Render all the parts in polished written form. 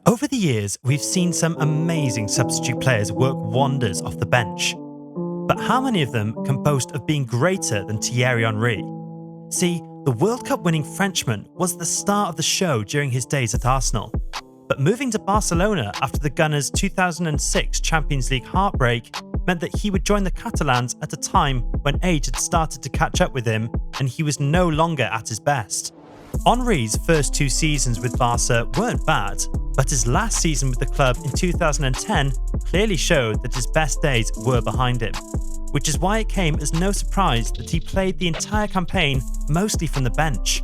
Over the years, we've seen some amazing substitute players work wonders off the bench. But how many of them can boast of being greater than Thierry Henry? See, the World Cup winning Frenchman was the star of the show during his days at Arsenal. But moving to Barcelona after the Gunners' 2006 Champions League heartbreak meant that he would join the Catalans at a time when age had started to catch up with him and he was no longer at his best. Henry's first 2 seasons with Barca weren't bad, but his last season with the club in 2010 clearly showed that his best days were behind him, which is why it came as no surprise that he played the entire campaign mostly from the bench.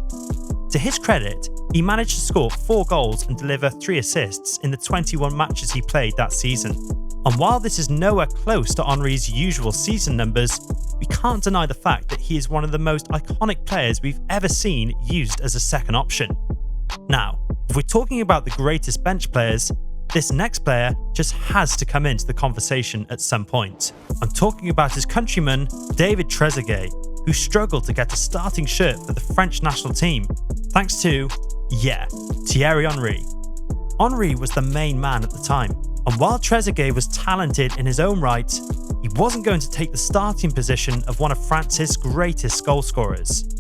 To his credit, he managed to score 4 goals and deliver 3 assists in the 21 matches he played that season. And while this is nowhere close to Henry's usual season numbers, we can't deny the fact that he is one of the most iconic players we've ever seen used as a second option. Now, if we're talking about the greatest bench players, this next player just has to come into the conversation at some point. I'm talking about his countryman, David Trezeguet, who struggled to get a starting shirt for the French national team, thanks to, Thierry Henry. Henry was the main man at the time, and while Trezeguet was talented in his own right, he wasn't going to take the starting position of one of France's greatest goalscorers.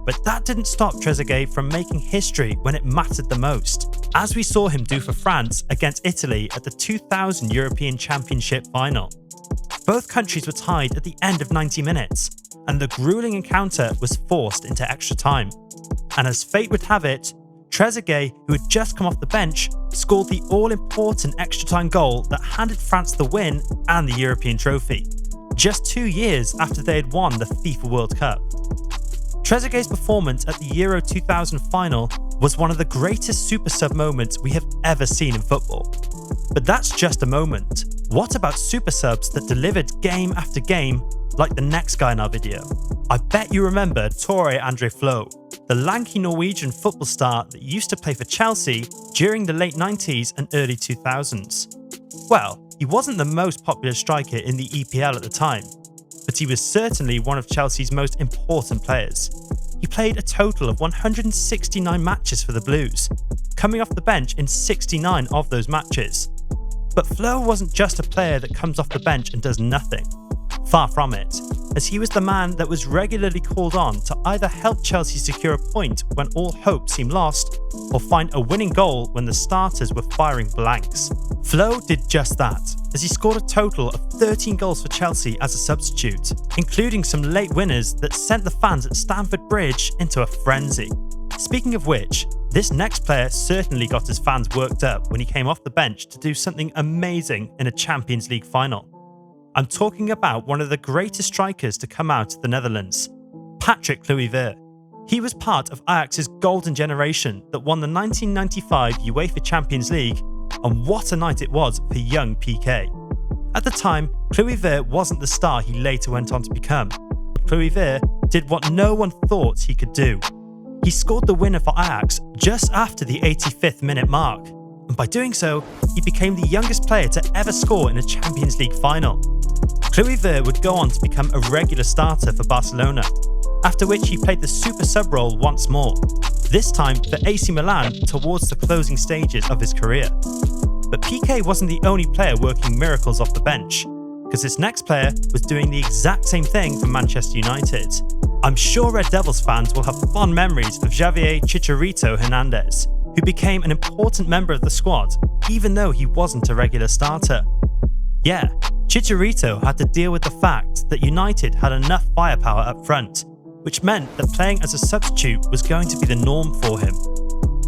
But that didn't stop Trezeguet from making history when it mattered the most, as we saw him do for France against Italy at the 2000 European Championship final. Both countries were tied at the end of 90 minutes, and the grueling encounter was forced into extra time. And as fate would have it, Trezeguet, who had just come off the bench, scored the all-important extra-time goal that handed France the win and the European trophy, just 2 years after they had won the FIFA World Cup. Trezeguet's performance at the Euro 2000 final was one of the greatest super sub moments we have ever seen in football. But that's just a moment. What about super subs that delivered game after game, like the next guy in our video? I bet you remember Tore André Flo, the lanky Norwegian football star that used to play for Chelsea during the late 90s and early 2000s. Well, he wasn't the most popular striker in the EPL at the time, but he was certainly one of Chelsea's most important players. He played a total of 169 matches for the Blues, coming off the bench in 69 of those matches. But Flo wasn't just a player that comes off the bench and does nothing. Far from it, as he was the man that was regularly called on to either help Chelsea secure a point when all hope seemed lost, or find a winning goal when the starters were firing blanks. Flo did just that, as he scored a total of 13 goals for Chelsea as a substitute, including some late winners that sent the fans at Stamford Bridge into a frenzy. Speaking of which, this next player certainly got his fans worked up when he came off the bench to do something amazing in a Champions League final. I'm talking about one of the greatest strikers to come out of the Netherlands, Patrick Kluivert. He was part of Ajax's golden generation that won the 1995 UEFA Champions League, and what a night it was for young PK. At the time, Kluivert wasn't the star he later went on to become. Kluivert did what no one thought he could do. He scored the winner for Ajax just after the 85th minute mark, and by doing so, he became the youngest player to ever score in a Champions League final. Kluivert would go on to become a regular starter for Barcelona, after which he played the super sub role once more, this time for AC Milan towards the closing stages of his career. But PK wasn't the only player working miracles off the bench, because this next player was doing the exact same thing for Manchester United. I'm sure Red Devils fans will have fond memories of Javier Chicharito Hernandez, who became an important member of the squad, even though he wasn't a regular starter. Yeah, Chicharito had to deal with the fact that United had enough firepower up front, which meant that playing as a substitute was going to be the norm for him.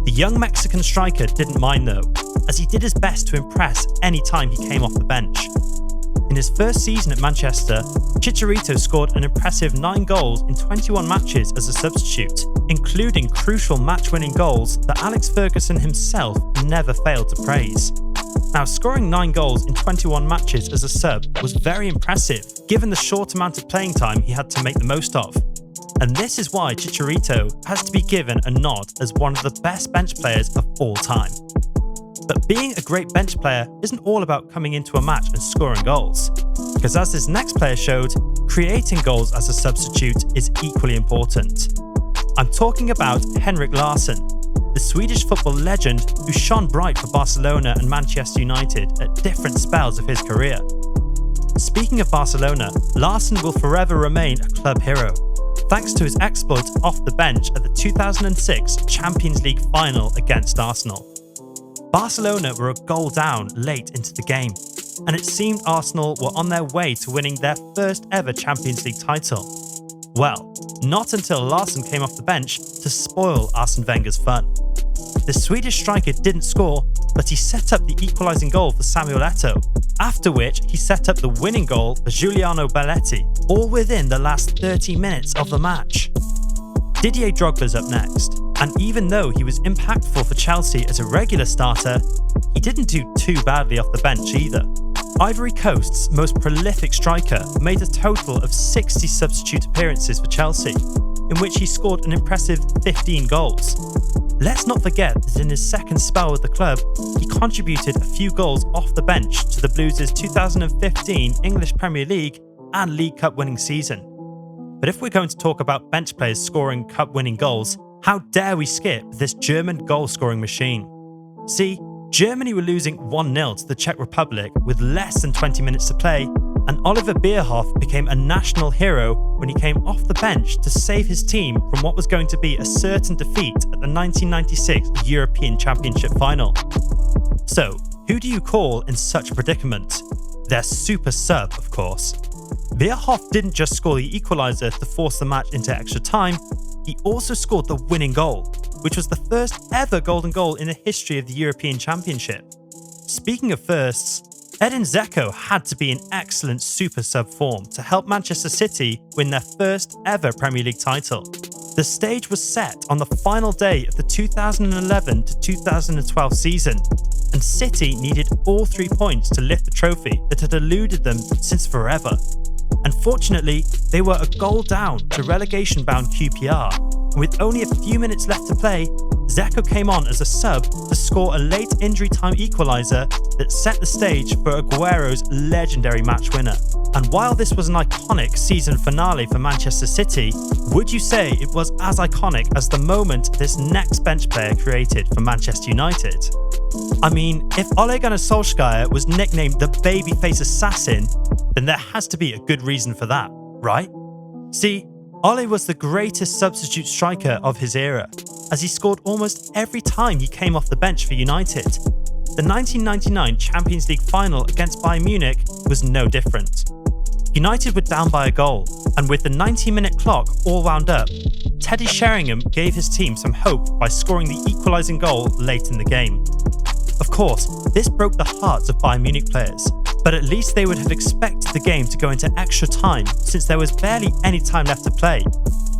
The young Mexican striker didn't mind though, as he did his best to impress any time he came off the bench. In his first season at Manchester, Chicharito scored an impressive 9 goals in 21 matches as a substitute, including crucial match-winning goals that Alex Ferguson himself never failed to praise. Now, scoring 9 goals in 21 matches as a sub was very impressive, given the short amount of playing time he had to make the most of. And this is why Chicharito has to be given a nod as one of the best bench players of all time. But being a great bench player isn't all about coming into a match and scoring goals, because as this next player showed, creating goals as a substitute is equally important. I'm talking about Henrik Larsson. the Swedish football legend who shone bright for Barcelona and Manchester United at different spells of his career. Speaking of Barcelona, Larsson will forever remain a club hero, thanks to his exploits off the bench at the 2006 Champions League final against Arsenal. Barcelona were a goal down late into the game, and it seemed Arsenal were on their way to winning their first ever Champions League title. Well, not until Larsson came off the bench to spoil Arsene Wenger's fun. The Swedish striker didn't score, but he set up the equalising goal for Samuel Eto'o, after which he set up the winning goal for Giuliano Belletti, all within the last 30 minutes of the match. Didier Drogba's up next, and even though he was impactful for Chelsea as a regular starter, he didn't do too badly off the bench either. Ivory Coast's most prolific striker made a total of 60 substitute appearances for Chelsea, in which he scored an impressive 15 goals. Let's not forget that in his second spell with the club, he contributed a few goals off the bench to the Blues' 2015 English Premier League and League Cup winning season. But if we're going to talk about bench players scoring cup-winning goals, how dare we skip this German goal-scoring machine? See, Germany were losing 1-0 to the Czech Republic with less than 20 minutes to play, and Oliver Bierhoff became a national hero when he came off the bench to save his team from what was going to be a certain defeat at the 1996 European Championship final. So, who do you call in such a predicament? Their super sub, of course. Bierhoff didn't just score the equaliser to force the match into extra time, he also scored the winning goal, which was the first ever golden goal in the history of the European Championship. Speaking of firsts, Edin Dzeko had to be in excellent super sub form to help Manchester City win their first ever Premier League title. The stage was set on the final day of the 2011 to 2012 season, and City needed all 3 points to lift the trophy that had eluded them since forever. Unfortunately, they were a goal down to relegation-bound QPR, and with only a few minutes left to play, Dzeko came on as a sub to score a late injury time equaliser that set the stage for Aguero's legendary match winner. And while this was an iconic season finale for Manchester City, would you say it was as iconic as the moment this next bench player created for Manchester United? I mean, if Ole Gunnar Solskjaer was nicknamed the babyface assassin, then there has to be a good reason for that, right? See, Ole was the greatest substitute striker of his era, as he scored almost every time he came off the bench for United. The 1999 Champions League final against Bayern Munich was no different. United were down by a goal, and with the 90-minute clock all wound up, Teddy Sheringham gave his team some hope by scoring the equalising goal late in the game. Of course, this broke the hearts of Bayern Munich players, but at least they would have expected the game to go into extra time since there was barely any time left to play.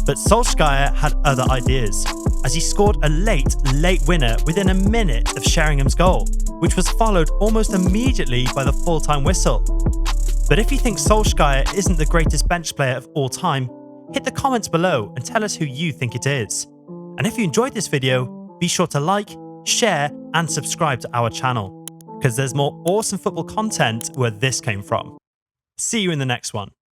But Solskjaer had other ideas, as he scored a late winner within a minute of Sheringham's goal, which was followed almost immediately by the full-time whistle. But if you think Solskjaer isn't the greatest bench player of all time, hit the comments below and tell us who you think it is. And if you enjoyed this video, be sure to like, share and subscribe to our channel, because there's more awesome football content where this came from. See you in the next one.